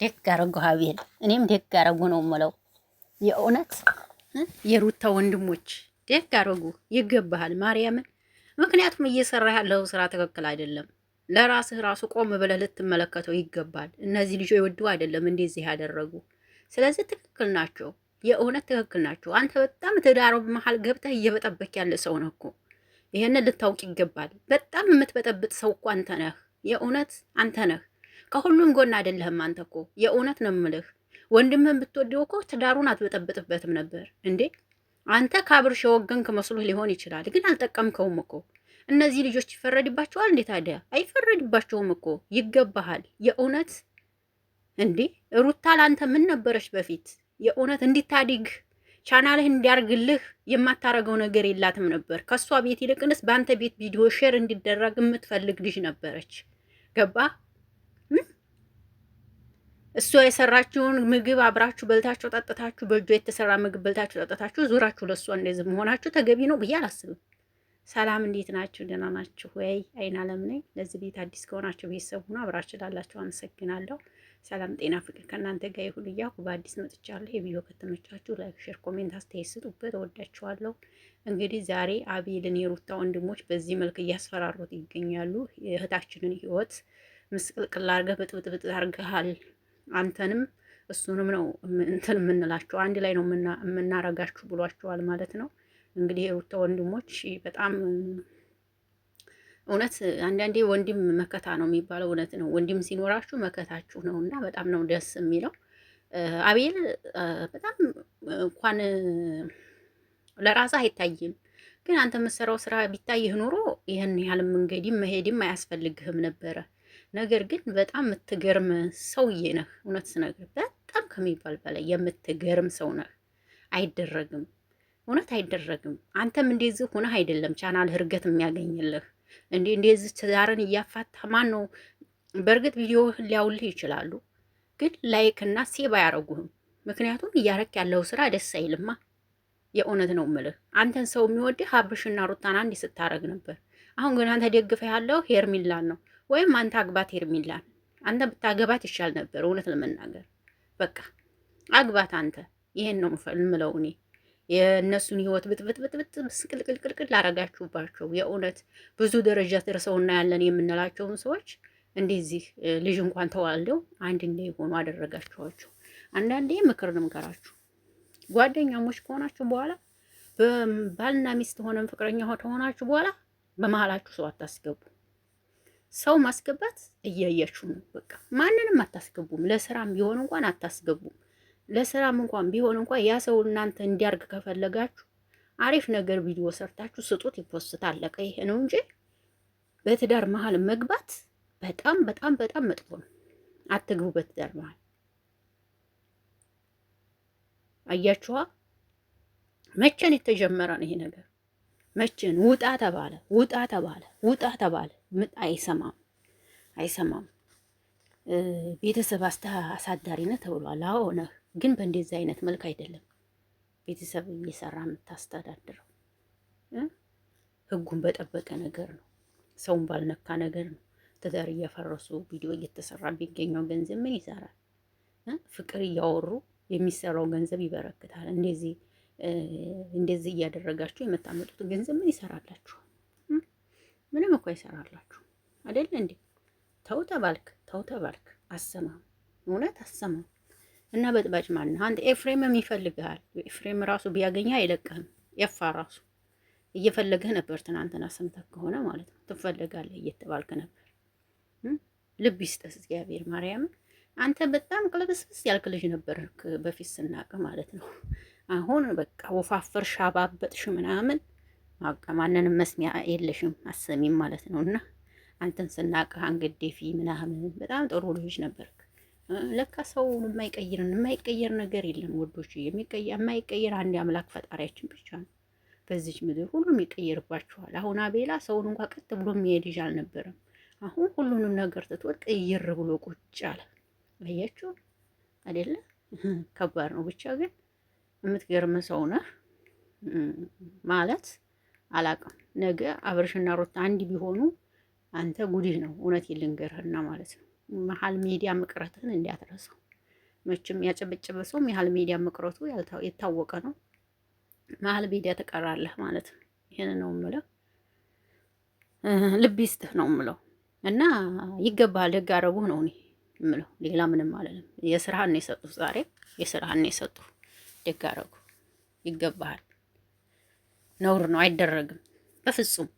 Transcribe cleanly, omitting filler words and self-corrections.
ደግ አረጉ አቤል። እኔም ደግ አረጉ ነው የምለው። የእውነት የሩታ ወንድሞች ደግ አረጉ። ይገባሃል ማርያምን። ምክንያቱም እየሰራ ያለው ስራ ትክክል አይደለም። ለራስህ ራሱ ቆም ብለህ ልትመለከተው ይገባል። እነዚህ ልጆች ይወዱ አይደለም እንደዚህ ያደረጉ። ስለዚህ ትክክል ናቸው። የእውነት ትክክል ናቸው። አንተ በጣም ትዳሩ መሀል ገብተህ እየበጠበክ ያለ ሰው ነህ እኮ። ይሄንን ልታውቅ ይገባል። በጣም የምትበጠብጥ ሰው እኮ አንተ ነህ። የእውነት አንተ ነህ። ከሁሉም ጎን አይደለህም አንተ እኮ። የእውነት ነው የምልህ። ወንድምህን ብትወደው እኮ ትዳሩን አትበጠብጥበትም ነበር እንዴ። አንተ ከአብርሽ የወገንክ መስሎህ ሊሆን ይችላል፣ ግን አልጠቀምከውም እኮ። እነዚህ ልጆች ይፈረድባቸዋል እንዴ ታዲያ? አይፈረድባቸውም እኮ። ይገባሃል። የእውነት እንዴ ሩታ ላንተ ምን ነበረች በፊት? የእውነት እንዲታድግ ቻናልህ እንዲያርግልህ የማታረገው ነገር የላትም ነበር። ከሷ ቤት ይልቅንስ በአንተ ቤት ቪዲዮ ሼር እንዲደረግ የምትፈልግ ልጅ ነበረች። ገባ? እሷ የሰራችውን ምግብ አብራችሁ በልታችሁ ጠጥታችሁ፣ በእጇ የተሰራ ምግብ በልታችሁ ጠጥታችሁ ዙራችሁ ለእሷ እንደዚህ መሆናችሁ ተገቢ ነው ብዬ አላስብም። ሰላም፣ እንዴት ናችሁ? ደህና ናችሁ ወይ? አይን አለም ነኝ። ለዚህ ቤት አዲስ ከሆናችሁ ቤተሰብ ሁኑ። አብራችሁ ላላችሁ አመሰግናለሁ። ሰላም ጤና ፍቅር ከእናንተ ጋር ይሁን እያልኩ በአዲስ መጥቻለሁ። የቪዲዮ ከተመቻችሁ ላይክ፣ ሼር፣ ኮሜንት አስተያየት ስጡበት። እወዳችኋለሁ። እንግዲህ ዛሬ አቤልን የሩታ ወንድሞች በዚህ መልክ እያስፈራሩት ይገኛሉ። የእህታችንን ህይወት ምስቅልቅል አድርገህ ብጥብጥብጥ አድርገሃል። አንተንም እሱንም ነው እንትን የምንላቸው፣ አንድ ላይ ነው የምናረጋችሁ ብሏቸዋል ማለት ነው። እንግዲህ የሩታ ወንድሞች በጣም እውነት አንዳንዴ ወንድም መከታ ነው የሚባለው እውነት ነው። ወንድም ሲኖራችሁ መከታችሁ ነው እና በጣም ነው ደስ የሚለው። አቤል በጣም እንኳን ለራስህ አይታይም፣ ግን አንተ የምትሰራው ስራ ቢታይህ ኑሮ ይህን ያህል መንገድም መሄድም አያስፈልግህም ነበረ። ነገር ግን በጣም የምትገርም ሰውዬ ነህ። እውነት ስነግርህ በጣም ከሚባል በላይ የምትገርም ሰው ነህ። አይደረግም፣ እውነት አይደረግም። አንተም እንደዚህ ሆነህ አይደለም ቻናልህ እርገት የሚያገኝልህ። እንደዚህ ትዳርን እያፋታ ማን ነው? በእርግጥ ቪዲዮህን ሊያውልህ ይችላሉ፣ ግን ላይክ እና ሴብ አያረጉህም። ምክንያቱም እያረክ ያለው ስራ ደስ አይልማ። የእውነት ነው ምልህ። አንተን ሰው የሚወድህ አብርሽና ሩታን አንድ ስታረግ ነበር። አሁን ግን አንተ ደግፈህ ያለው ሄርሚላን ነው፣ ወይም አንተ አግባት ሄርሚላን። አንተ ብታገባት ይሻል ነበር እውነት ለመናገር። በቃ አግባት አንተ። ይሄን ነው የምለው እኔ። የእነሱን ህይወት ብጥብጥብጥብጥ ምስቅልቅልቅልቅል ላረጋችሁባቸው። የእውነት ብዙ ደረጃ ደርሰውና ያለን የምንላቸውን ሰዎች እንደዚህ ልጅ እንኳን ተዋልደው አንድ እንዳይሆኑ አደረጋችኋቸው። አንዳንዴ ምክር ልምከራችሁ። ጓደኛሞች ከሆናችሁ በኋላ ባልና ሚስት ሆነን ፍቅረኛ ከሆናችሁ በኋላ በመሀላችሁ ሰው አታስገቡ። ሰው ማስገባት እያያችሁ ነው። በቃ ማንንም አታስገቡም። ለስራም ቢሆን እንኳን አታስገቡም። ለስራም እንኳን ቢሆን እንኳን ያ ሰው እናንተ እንዲያርግ ከፈለጋችሁ አሪፍ ነገር ቪዲዮ ሰርታችሁ ስጡት፣ ይፖስት፣ አለቀ። ይሄ ነው እንጂ በትዳር መሀል መግባት በጣም በጣም በጣም መጥፎ ነው። አትግቡ በትዳር መሀል። አያችኋ? መቼን የተጀመረ ነው ይሄ ነገር? መቼን? ውጣ ተባለ፣ ውጣ ተባለ፣ ውጣ ተባለ። አይሰማም፣ አይሰማም። ቤተሰብ አሳዳሪነት ተብሏል። አዎ ነህ፣ ግን በእንደዚህ አይነት መልክ አይደለም ቤተሰብ እየሰራ የምታስተዳድረው። ህጉን በጠበቀ ነገር ነው፣ ሰውን ባልነካ ነገር ነው። ትዳር እያፈረሱ ቪዲዮ እየተሰራ ቢገኘው ገንዘብ ምን ይሰራል? ፍቅር እያወሩ የሚሰራው ገንዘብ ይበረክታል። እንደዚህ እያደረጋችሁ የምታመጡት ገንዘብ ምን ይሰራላችሁ? ምንም እኮ ይሰራላችሁ አይደል እንዴ? ተው ተባልክ፣ ተው ተባልክ፣ አሰማም፣ እውነት አሰማም። እና በጥባጭ ማለት ነው አንተ። ኤፍሬምም ይፈልግሃል። ኤፍሬም ራሱ ቢያገኘህ አይለቅህም። የፋ ራሱ እየፈለገህ ነበር። ትናንትና ሰምተህ ከሆነ ማለት ነው ትፈልጋለህ እየተባልክ ነበር። ልብ ይስጥህ እግዚአብሔር ማርያምን። አንተ በጣም ቅልብስብስ ያልክ ልጅ ነበር በፊት ስናቅ ማለት ነው። አሁን በቃ ወፋፈር ሻባበጥሽ ምናምን በቃ ማንንም መስሚያ የለሽም አሰሚም ማለት ነው። እና አንተን ስናቅህ አንገደፊ ምናምን በጣም ጥሩ ልጅ ነበርክ። ለካ ሰው የማይቀየር ነገር የለም ወዶች። የማይቀየር አንድ አምላክ ፈጣሪያችን ብቻ ነው። በዚች ምድር ሁሉም ይቀየርባችኋል። አሁን አቤላ ሰውን እንኳን ቀጥ ብሎ የሚሄድ ልጅ አልነበረም። አሁን ሁሉንም ነገር ትቶት ቀይር ብሎ ቁጭ አለ። አያችሁ አይደለ? ከባድ ነው። ብቻ ግን የምትገርም ሰው ነህ ማለት አላውቅም። ነገ አብርሽና ሩታ አንድ ቢሆኑ አንተ ጉድህ ነው። እውነት ልንገርህና ማለት ነው። መሀል ሚዲያ መቅረትህን እንዳትረሳው። መቼም ያጨበጨበ ሰው መሀል ሜዳ መቅረቱ የታወቀ ነው። መሀል ሜዳ ትቀራለህ ማለት ነው። ይሄን ነው የምለው። ልብ ይስጥህ ነው የምለው። እና ይገባሃል፣ ደግ አደረጉህ ነው እኔ የምለው። ሌላ ምንም አለንም። የስራህን ነው የሰጡህ፣ ዛሬ የስራህን ነው የሰጡህ። ደግ አደረጉ። ይገባሃል። ነውር ነው፣ አይደረግም በፍጹም።